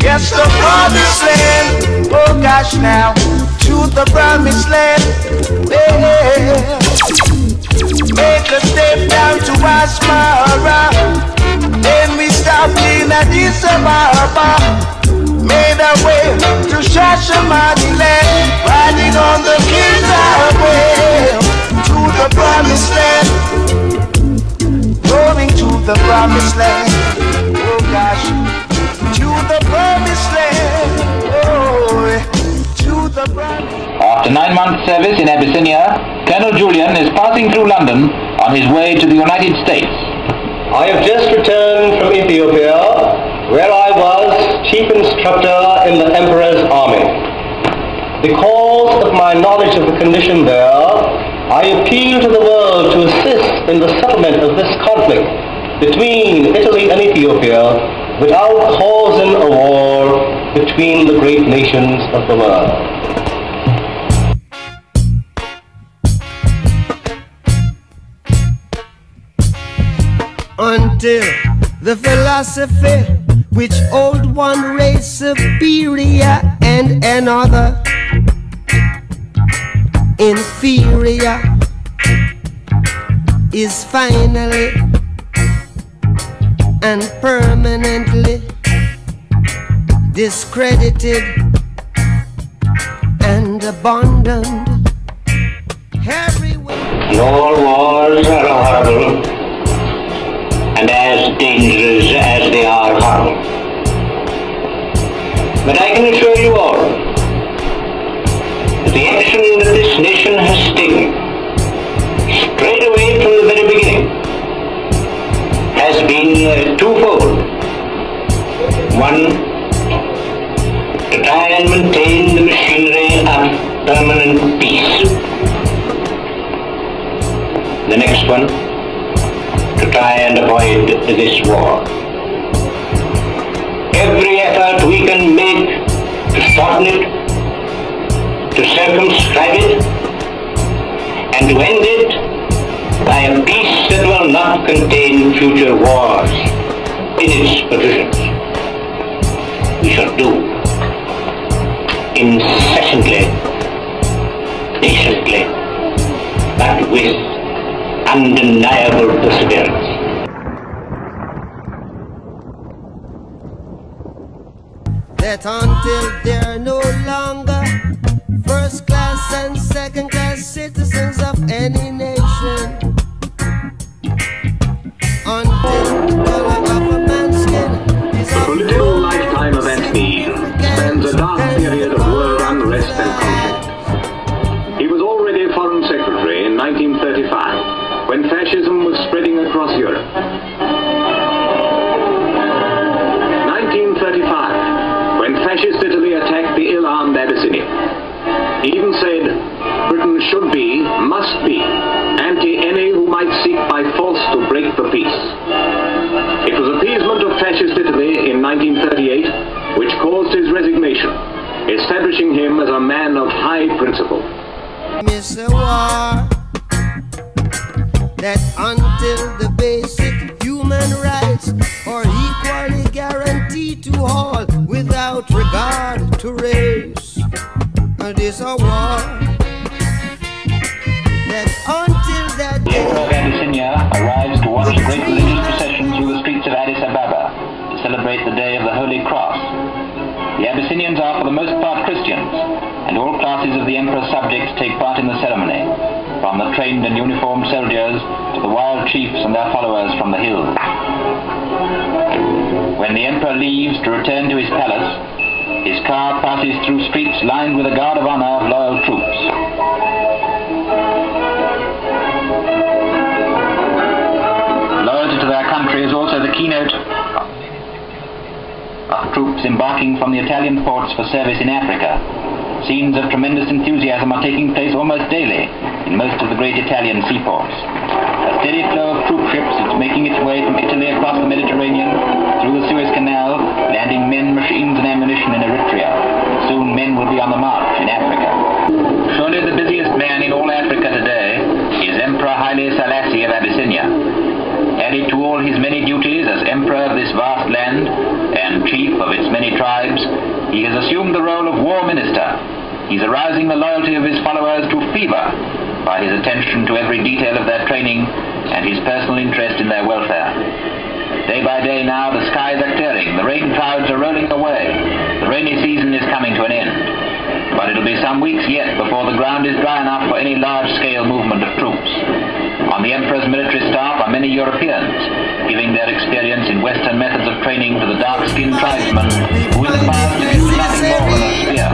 Yes, the promised land, oh gosh now, to the promised land, yeah. Make a step down to Asmara, then we stopped in Addis Ababa, made our way to Shashamani land, riding on the King's Highway, to the promised land, going to the promised land, oh gosh. To the promised land, oh, to the promised land. After 9 months' service in Abyssinia, Colonel Julian is passing through London on his way to the United States. I have just returned from Ethiopia, where I was chief instructor in the Emperor's army. Because of my knowledge of the condition there, I appeal to the world to assist in the settlement of this conflict between Italy and Ethiopia, without causing a war between the great nations of the world. Until the philosophy which old one race superior and another inferior is finally and permanently discredited and abandoned everywhere. And all wars are horrible and as dangerous as they are horrible. But I can assure you all that the action that this nation has taken straight away from the very beginning has been twofold. One, to try and maintain the machinery of permanent peace. The next one, to try and avoid this war. Every effort we can make to shorten it, to circumscribe it, and to end it by a peace that will not contain future wars in its provisions, we shall do incessantly, patiently, but with undeniable perseverance. That until they're no longer first class and second class citizens of any nation, until the color of a man's skin is the political lifetime of Anthony spans a dark period of world unrest and conflict. He was already Foreign Secretary in 1935, when fascism was spreading across Europe. 1935, when fascist Italy attacked the ill-armed Abyssinia. He even said Britain should be, must be, anti any who might seek by force to break the peace. It was appeasement of fascist Italy in 1938 which caused his resignation, establishing him as a man of high principle. Miss a war that until the basic human rights are equally guaranteed to all without regard to race. This a war that until that The Emperor of Abyssinia arrives to watch a great religious procession through the streets of Addis Ababa to celebrate the day of the Holy Cross. The Abyssinians are for the most part Christians, and all classes of the Emperor's subjects take part in the ceremony, from the trained and uniformed soldiers to the wild chiefs and their followers from the hills. When the Emperor leaves to return to his palace, his car passes through streets lined with a guard of honor of loyal troops. Loyalty to their country is also the keynote of troops embarking from the Italian ports for service in Africa. Scenes of tremendous enthusiasm are taking place almost daily in most of the great Italian seaports. A steady flow of troop ships is making its way from Italy across the Mediterranean, through the Suez Canal, landing men, machines and ammunition in Eritrea. Soon men will be on the march in Africa. Surely the busiest man in all Africa today is Emperor Haile Selassie of Abyssinia. Added to all his many duties as Emperor of this vast land, He has assumed the role of war minister. He's arousing the loyalty of his followers to fever by his attention to every detail of their training and his personal interest in their welfare. Day by day now the skies are clearing, the rain clouds are rolling away, the rainy season is coming to an end. But it'll be some weeks yet before the ground is dry enough for any large-scale movement of troops. On the Emperor's military staff are many Europeans, giving their experience in Western methods of training to the dark-skinned tribesmen who in the past have used nothing more than a spear.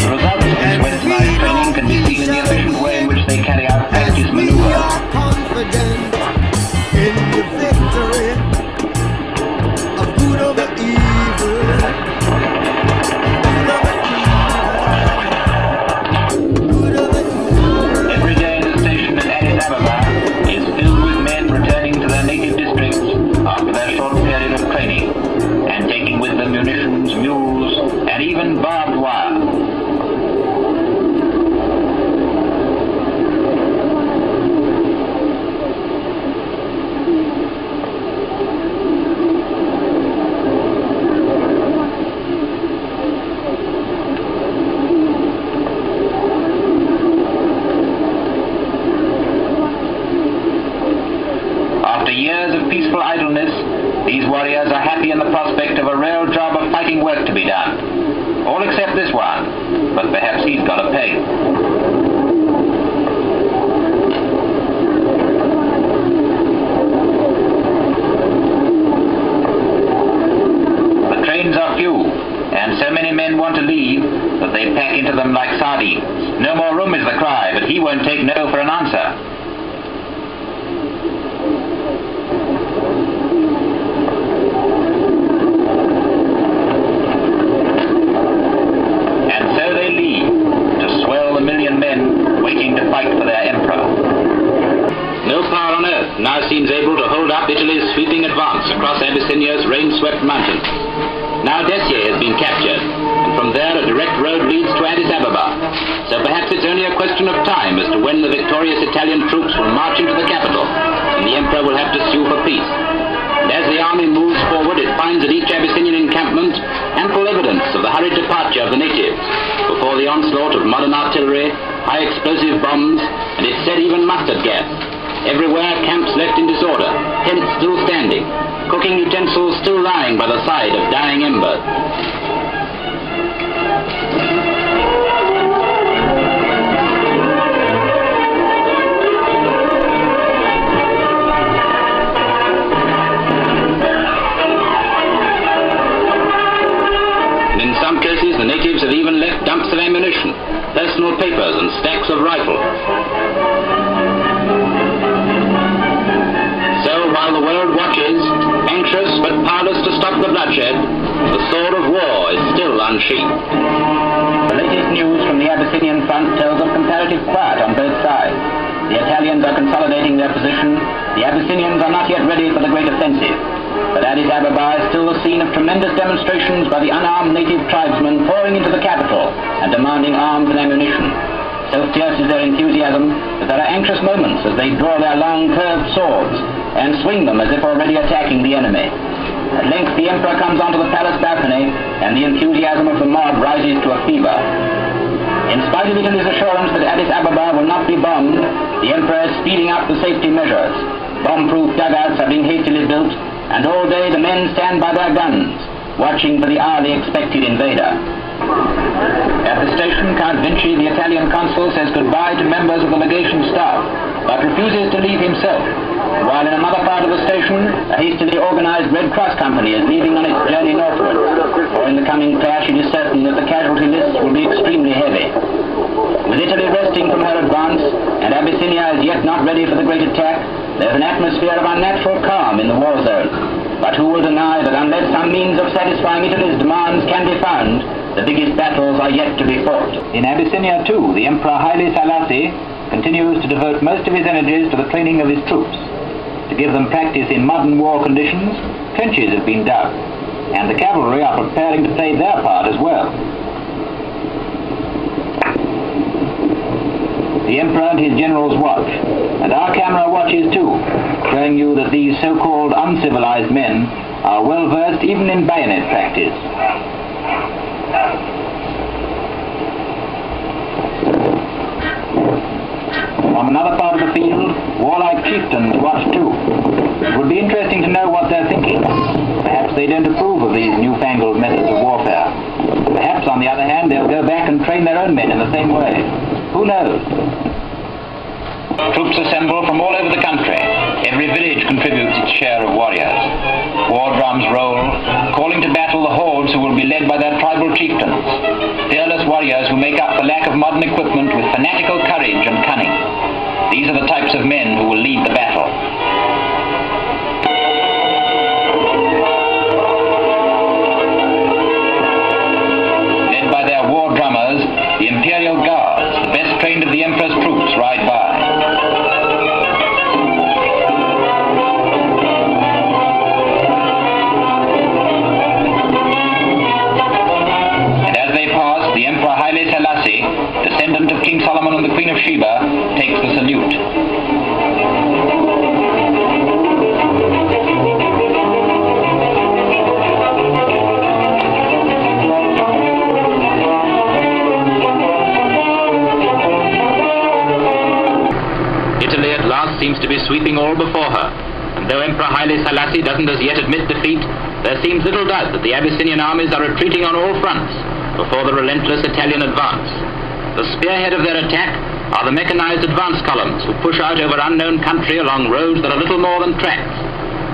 The results of this westernized training can be seen in the efficient way in which they carry out practice maneuvers. In the victory of good over evil. Every day the station at Addis Ababa is filled with men returning to their native districts after their short period of training and taking with them munitions, mules, and even barbed wire. These warriors are happy in the prospect of a real job of fighting work to be done. All except this one, but perhaps he's got a peg. The trains are few, and so many men want to leave that they pack into them like sardines. No more room is the cry, but he won't take no for an answer. Now seems able to hold up Italy's sweeping advance across Abyssinia's rain-swept mountains. Now Dessie has been captured, and from there a direct road leads to Addis Ababa. So perhaps it's only a question of time as to when the victorious Italian troops will march into the capital, and the Emperor will have to sue for peace. And as the army moves forward, it finds at each Abyssinian encampment ample evidence of the hurried departure of the natives, before the onslaught of modern artillery, high explosive bombs, and it's said even mustard gas. Everywhere camps left in disorder, tents still standing, cooking utensils still lying by the side of dying embers. And in some cases the natives have even left dumps of ammunition, personal papers and stacks of rifles. While the world watches, anxious but powerless to stop the bloodshed, the sword of war is still unsheathed. The latest news from the Abyssinian front tells of comparative quiet on both sides. The Italians are consolidating their position. The Abyssinians are not yet ready for the great offensive. But Addis Ababa is still the scene of tremendous demonstrations by the unarmed native tribesmen pouring into the capital and demanding arms and ammunition. So fierce is their enthusiasm that there are anxious moments as they draw their long curved swords and swing them as if already attacking the enemy. At length the Emperor comes onto the palace balcony, and the enthusiasm of the mob rises to a fever. In spite of Italy's assurance that Addis Ababa will not be bombed, the Emperor is speeding up the safety measures. Bomb-proof dugouts are being hastily built, and all day the men stand by their guns, watching for the hourly expected invader. At the station, Count Vinci, the Italian consul, says goodbye to members of the legation staff, but refuses to leave himself, while in another part of the station, a hastily organized Red Cross company is leaving on its journey northward, for in the coming clash it is certain that the casualty list will be extremely heavy. With Italy resting from her advance, and Abyssinia is yet not ready for the great attack, there's an atmosphere of unnatural calm in the war zone. But who will deny that unless some means of satisfying Italy's demands can be found, the biggest battles are yet to be fought. In Abyssinia too, the Emperor Haile Selassie continues to devote most of his energies to the training of his troops. To give them practice in modern war conditions, trenches have been dug, and the cavalry are preparing to play their part as well. The Emperor and his generals watch, and our camera watches too, showing you that these so-called uncivilized men are well versed even in bayonet practice. From another part of the field, warlike chieftains watch too. It would be interesting to know what they're thinking. Perhaps they don't approve of these newfangled methods of warfare. Perhaps, on the other hand, they'll go back and train their own men in the same way. Who knows? Troops assemble from all over the country. Every village contributes its share of warriors. War drums roll, calling to battle the hordes who will be led by their tribal chieftains. Fearless warriors who make up the lack of modern equipment with fanatical courage and cunning. These are the types of men who will lead the battle. Led by their war drummers, the Imperial Guards, the best trained of the Emperor's troops, ride by. The Emperor Haile Selassie, descendant of King Solomon and the Queen of Sheba, takes the salute. Italy at last seems to be sweeping all before her, and though Emperor Haile Selassie doesn't as yet admit defeat, there seems little doubt that the Abyssinian armies are retreating on all fronts before the relentless Italian advance. The spearhead of their attack are the mechanized advance columns who push out over unknown country along roads that are little more than tracks.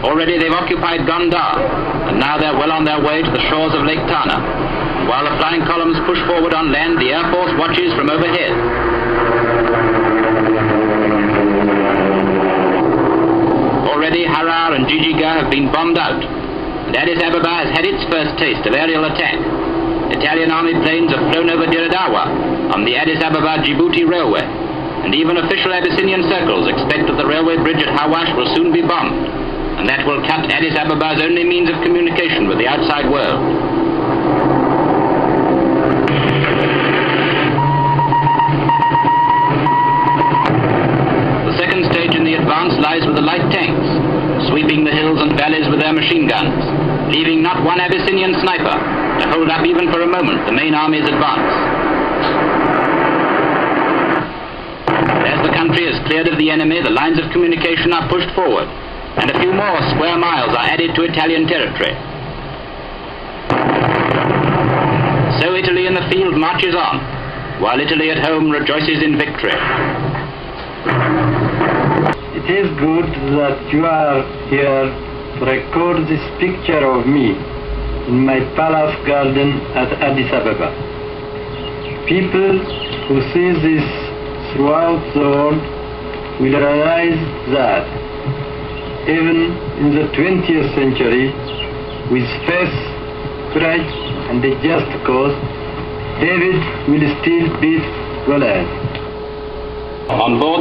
Already they've occupied Gondar, and now they're well on their way to the shores of Lake Tana. And while the flying columns push forward on land, the Air Force watches from overhead. Already Harar and Jijiga have been bombed out, and Addis Ababa has had its first taste of aerial attack. Italian army planes have flown over Dir Dawa on the Addis Ababa-Djibouti railway, and even official Abyssinian circles expect that the railway bridge at Hawash will soon be bombed, and that will cut Addis Ababa's only means of communication with the outside world. The second stage in the advance lies with the light tanks, sweeping the hills and valleys with their machine guns, leaving not one Abyssinian sniper to hold up even for a moment the main army's advance. As the country is cleared of the enemy, the lines of communication are pushed forward, and a few more square miles are added to Italian territory. So Italy in the field marches on, while Italy at home rejoices in victory. It is good that you are here to record this picture of me in my palace garden at Addis Ababa. People who see this throughout the world will realize that even in the 20th century, with faith, courage and a just cause, David will still beat Goliath. On board